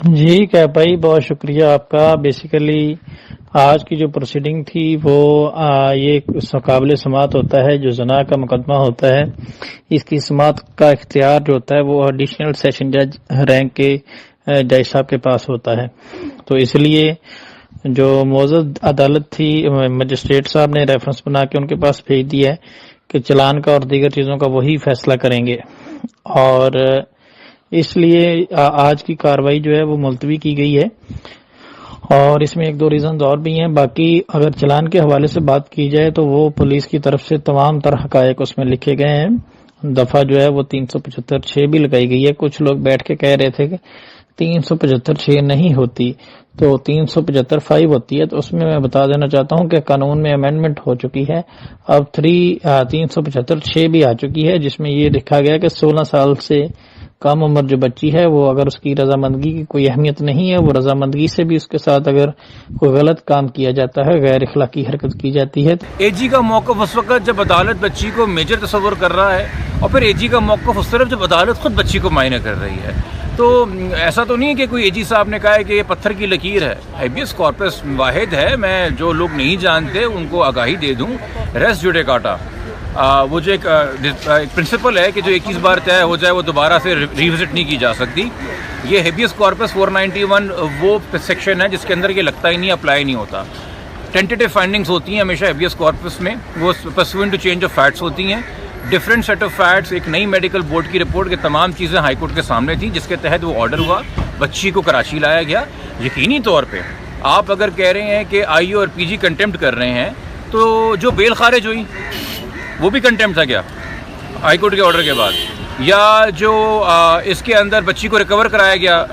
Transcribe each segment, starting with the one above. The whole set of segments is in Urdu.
جی کیا بھائی، بہت شکریہ آپ کا۔ بیسیکلی آج کی جو پروسیڈنگ تھی وہ یہ قابل سماعت ہوتا ہے جو زنا کا مقدمہ ہوتا ہے، اس کی سماعت کا اختیار جو ہوتا ہے وہ ایڈیشنل سیشن جج رینک کے جج صاحب کے پاس ہوتا ہے۔ تو اس لیے جو معزز عدالت تھی، مجسٹریٹ صاحب نے ریفرنس بنا کے ان کے پاس بھیج دیا ہے کہ چلان کا اور دیگر چیزوں کا وہی فیصلہ کریں گے، اور اس لیے آج کی کاروائی جو ہے وہ ملتوی کی گئی ہے، اور اس میں ایک دو ریزنز اور بھی ہیں۔ باقی اگر چلان کے حوالے سے بات کی جائے تو وہ پولیس کی طرف سے تمام تر حقائق اس میں لکھے گئے ہیں۔ دفعہ جو ہے وہ 375(6) بھی لگائی گئی ہے۔ کچھ لوگ بیٹھ کے کہہ رہے تھے کہ 375(6) نہیں ہوتی تو 375(5) ہوتی ہے، تو اس میں بتا دینا چاہتا ہوں کہ قانون میں امینڈمنٹ ہو چکی ہے، اب 375(6) بھی آ چکی ہے، جس میں یہ لکھا گیا کہ 16 سال سے کم عمر جو بچی ہے وہ اگر اس کی رضامندگی کی کوئی اہمیت نہیں ہے، وہ رضامندگی سے بھی اس کے ساتھ اگر کوئی غلط کام کیا جاتا ہے، غیر اخلاقی حرکت کی جاتی ہے۔ اے جی کا موقف اس وقت جب عدالت بچی کو میجر تصور کر رہا ہے، اور پھر اے جی کا موقف اس طرف جب عدالت خود بچی کو معائنہ کر رہی ہے، تو ایسا تو نہیں ہے کہ کوئی اے جی صاحب نے کہا ہے کہ یہ پتھر کی لکیر ہے۔ ہیبیس کارپس واحد ہے، میں جو لوگ نہیں جانتے ان کو آگاہی دے دوں، ریس جوڈیکاٹا وہ جو ایک پرنسپل ہے کہ جو ایک چیز بار طے ہو جائے وہ دوبارہ سے ریوزٹ نہیں کی جا سکتی۔ یہ ہیبیس کارپس 491 وہ سیکشن ہے جس کے اندر یہ لگتا ہی نہیں، اپلائی نہیں ہوتا۔ ٹینٹیٹیو فائنڈنگز ہوتی ہیں ہمیشہ ہیبیس کارپس میں، وہ پرسوئنٹ ٹو چینج آف فیکٹس ہوتی ہیں، ڈفرینٹ سیٹ آف فیکٹس۔ ایک نئی میڈیکل بورڈ کی رپورٹ کے تمام چیزیں ہائی کورٹ کے سامنے تھیں، جس کے تحت وہ آرڈر ہوا، بچی کو کراچی لایا گیا۔ یقینی طور پہ آپ اگر کہہ رہے ہیں کہ آئی او اور پی جی کنٹیمپٹ کر رہے ہیں، تو جو بیل خارج ہوئی وہ بھی کنٹیمپٹ تھا کیا ہائی کورٹ کے آرڈر کے بعد؟ یا جو اس کے اندر بچی کو ریکور کرایا گیا،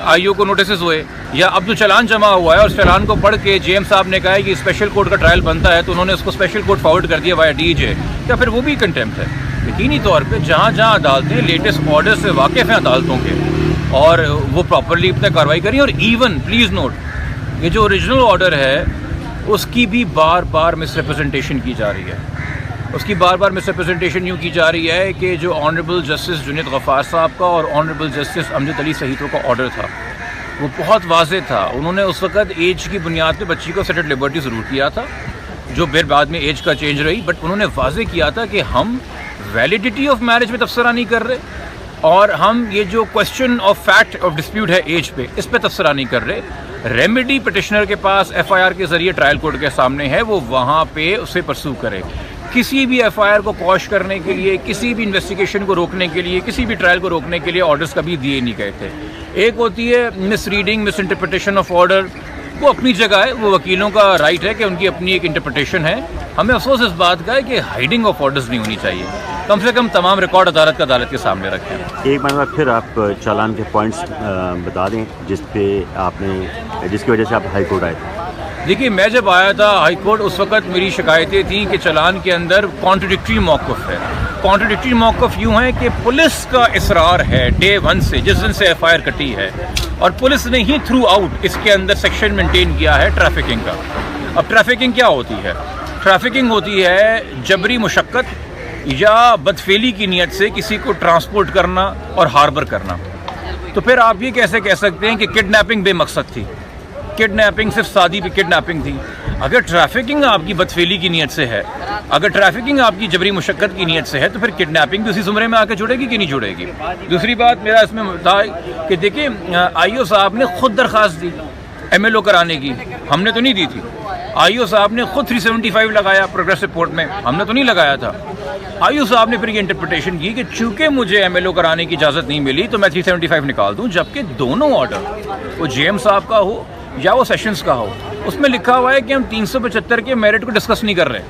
آئی او کو نوٹسز ہوئے، یا اب جو چلان جمع ہوا ہے اور اس چلان کو پڑھ کے جے ایم صاحب نے کہا ہے کہ اسپیشل کورٹ کا ٹرائل بنتا ہے، تو انہوں نے اس کو اسپیشل کورٹ فارورڈ کر دیا وایا ڈی جے، کیا پھر وہ بھی کنٹیمپٹ ہے؟ یقینی طور پہ جہاں جہاں عدالتیں لیٹسٹ آرڈر سے واقف ہیں عدالتوں کے، اور وہ پراپرلی اپنا کارروائی کریں۔ اور ایون پلیز نوٹ، یہ جو اوریجنل آرڈر ہے اس کی بھی بار بار مس ریپرزنٹیشن کی جا رہی ہے۔ اس کی بار بار مس ریپرزنٹیشن یوں کی جا رہی ہے کہ جو آنریبل جسٹس جنید غفار صاحب کا اور آنریبل جسٹس امجد علی سہیتو کا آرڈر تھا، وہ بہت واضح تھا۔ انہوں نے اس وقت ایج کی بنیاد پہ بچی کو سیٹڈ لبرٹی ضرور کیا تھا، جو پھر بعد میں ایج کا چینج رہی، بٹ انہوں نے واضح کیا تھا کہ ہم ویلیڈیٹی آف میرج میں تبصرہ نہیں کر رہے، اور ہم یہ جو question of fact of dispute ہے ایج پہ، اس پہ تبصرہ نہیں کر رہے۔ ریمیڈی پٹیشنر کے پاس ایف آئی آر کے ذریعے ٹرائل کورٹ کے سامنے ہے، وہ وہاں پہ اسے پرسو کرے۔ کسی بھی ایف آئی آر کو کوش کرنے کے لیے، کسی بھی انویسٹیگیشن کو روکنے کے لیے، کسی بھی ٹرائل کو روکنے کے لیے آرڈرز کبھی دیے نہیں گئے تھے۔ ایک ہوتی ہے misreading, misinterpretation of order, وہ اپنی جگہ ہے، وہ وکیلوں کا رائٹ ہے کہ ان کی اپنی ایک انٹرپریٹیشن ہے۔ ہمیں افسوس اس بات کا ہے کہ ہائیڈنگ آف آرڈرز نہیں ہونی چاہیے، کم سے کم تمام ریکارڈ عدالت کے سامنے رکھیں۔ ایک مرتبہ پھر آپ چالان کے پوائنٹس بتا دیں جس کی وجہ سے آپ ہائی کورٹ آئے تھے۔ دیکھیے، میں جب آیا تھا ہائی کورٹ، اس وقت میری شکایتیں تھیں کہ چلان کے اندر کانٹرڈکٹری موقف ہے۔ کانٹرڈکٹری موقف یوں ہے کہ پولیس کا اصرار ہے ڈے 1 سے، جس دن سے ایف آئی آر کٹی ہے، اور پولیس نے ہی تھرو آؤٹ اس کے اندر سیکشن مینٹین کیا ہے ٹریفکنگ کا۔ اب ٹریفکنگ کیا ہوتی ہے؟ ٹریفکنگ ہوتی ہے جبری مشقت یا بدفعلی کی نیت سے کسی کو ٹرانسپورٹ کرنا اور ہاربر کرنا۔ تو پھر آپ یہ کیسے کہہ سکتے ہیں کہ کڈنیپنگ بے مقصد تھی؟ کڈنیپنگ صرف سادی کڈنیپنگ تھی۔ اگر ٹریفکنگ آپ کی بدفعلی کی نیت سے ہے، اگر ٹریفکنگ آپ کی جبری مشقت کی نیت سے ہے، تو پھر کڈنیپنگ بھی اسی زمرے میں آ کے جڑے گی کہ نہیں جڑے گی؟ دوسری بات میرا اس میں تھا کہ دیکھیں، آئی او صاحب نے خود درخواست دی ایم ایل او کرانے کی، ہم نے تو نہیں دی تھی۔ آئی او صاحب نے خود 375 لگایا پروگریس رپورٹ میں، ہم نے تو نہیں لگایا تھا۔ آئی او صاحب نے پھر یہ انٹرپریٹیشن کی کہ چونکہ مجھے ایم ایل او کرانے کی اجازت نہیں ملی تو میں 375 نکال دوں، جبکہ دونوں آرڈر، وہ جے ایم صاحب کا ہو یا وہ سیشنز کا ہو، اس میں لکھا ہوا ہے کہ ہم 375 کے میرٹ کو ڈسکس نہیں کر رہے۔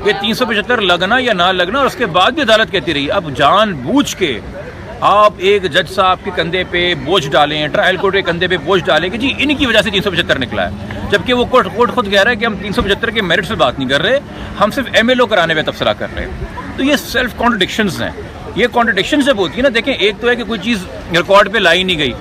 یہ 375 لگنا یا نہ لگنا، اور اس کے بعد بھی عدالت کہتی رہی اب جان بوجھ کے آپ ایک جج صاحب کے کندھے پہ بوجھ ڈالیں، ٹرائل کورٹ کے کندھے پہ بوجھ ڈالیں کہ جی ان کی وجہ سے 375 نکلا ہے، جبکہ وہ کورٹ خود کہہ رہا ہے کہ ہم 375 کے میرٹ سے بات نہیں کر رہے، ہم صرف ایم ایل او کرانے پہ تبصرہ کر رہے ہیں۔ تو یہ سیلف کانٹرڈکشنز ہیں۔ یہ کانٹرڈکشنز جب ہوتی ہے نا، دیکھیں، ایک تو ہے کہ کوئی چیز ریکارڈ پہ لائی نہیں گئی،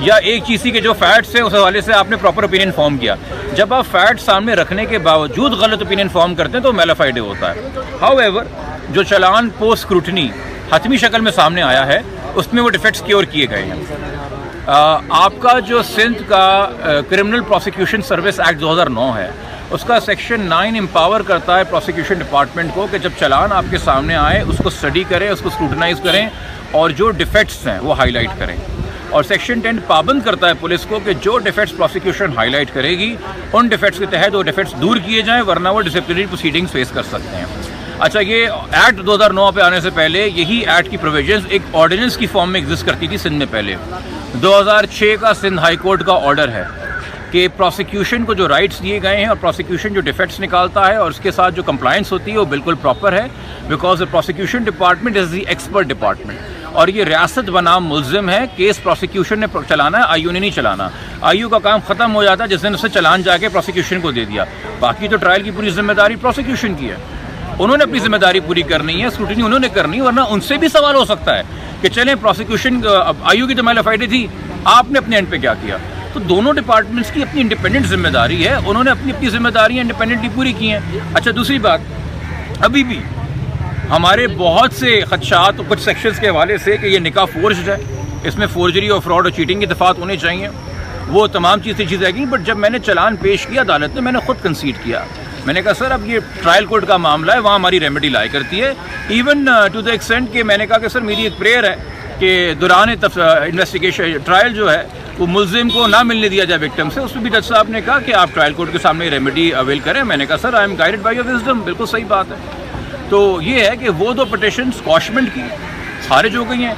یا ایک چیز کے جو فیکٹس ہیں اس حوالے سے آپ نے پراپر اوپینین فارم کیا۔ جب آپ فیکٹ سامنے رکھنے کے باوجود غلط اوپینین فارم کرتے ہیں تو میلافائڈے ہوتا ہے۔ ہاؤ ایور، جو چلان پوسٹ اسکروٹنی حتمی شکل میں سامنے آیا ہے، اس میں وہ ڈیفیکٹس کیور کیے گئے ہیں۔ آپ کا جو سندھ کا کرمنل پروسیکیوشن سروس ایکٹ 2009 ہے، اس کا سیکشن 9 امپاور کرتا ہے پروسیکیوشن ڈپارٹمنٹ کو کہ جب چلان آپ کے سامنے آئے اس کو اسٹڈی کریں، اس کو اسکروٹنائز کریں اور جو ڈیفیکٹس ہیں وہ ہائی لائٹ کریں. اور سیکشن 10 پابند کرتا ہے پولیس کو کہ جو ڈیفیکٹس پروسیکیوشن ہائی لائٹ کرے گی ان ڈیفیکٹس کے تحت وہ ڈیفیکٹس دور کیے جائیں، ورنہ وہ ڈسپلنری پروسیڈنگز فیس کر سکتے ہیں. اچھا، یہ ایکٹ 2009 پہ آنے سے پہلے یہی ایکٹ کی پروویژنز ایک آرڈیننس کی فارم میں ایگزسٹ کرتی تھی سندھ میں. پہلے 2006 کا سندھ ہائی کورٹ کا آرڈر ہے کہ پروسیکیوشن کو جو رائٹس دیے گئے ہیں اور پروسیکیوشن جو ڈیفیکٹس نکالتا ہے اور اس کے ساتھ جو کمپلائنس ہوتی ہے وہ بالکل پراپر ہے، because prosecution department is the expert department. اور یہ ریاست بنام ملزم ہے. کیس پروسیکیوشن نے چلانا ہے، آئی یو نے نہیں چلانا. آئی یو کا کام ختم ہو جاتا ہے جس نے اسے چلان جا کے پروسیکیوشن کو دے دیا. باقی تو ٹرائل کی پوری ذمہ داری پروسیکیوشن کی ہے، انہوں نے اپنی ذمہ داری پوری کرنی ہے، اسکروٹنی انہوں نے کرنی ہے، ورنہ ان سے بھی سوال ہو سکتا ہے کہ چلیں پروسیکیوشن آئی یو کی تو میل فائڈے تھی، آپ نے اپنے اینڈ پہ کیا کیا. تو دونوں ڈپارٹمنٹس کی اپنی انڈیپینڈنٹ ذمہ داری ہے، انہوں نے اپنی اپنی ذمہ داریاں انڈیپینڈنٹلی پوری کی ہیں. اچھا، دوسری بات، ابھی بھی ہمارے بہت سے خدشات کچھ سیکشنز کے حوالے سے کہ یہ نکاح فورجڈ ہے، اس میں فورجری اور فراڈ اور چیٹنگ کے دفعات ہونے چاہیے، وہ تمام چیزیں آئیں گی. بٹ جب میں نے چلان پیش کیا عدالت میں نے خود کنسیڈ کیا، میں نے کہا سر اب یہ ٹرائل کورٹ کا معاملہ ہے، وہاں ہماری ریمیڈی لائی کرتی ہے. ایون ٹو دا ایکسٹینٹ کہ میں نے کہا کہ سر میری ایک پریئر ہے کہ دوران انویسٹیگیشن ٹرائل جو ہے وہ ملزم کو نہ ملنے دیا جائے وکٹم سے. اس میں بھی جج صاحب نے کہا کہ آپ ٹرائل کورٹ کے سامنے ریمیڈی اویل کریں. میں نے کہا sir I am guided by your wisdom, بالکل صحیح بات ہے. تو یہ ہے کہ وہ دو پٹیشنز کوشمنٹ کی خارج ہو گئی ہیں.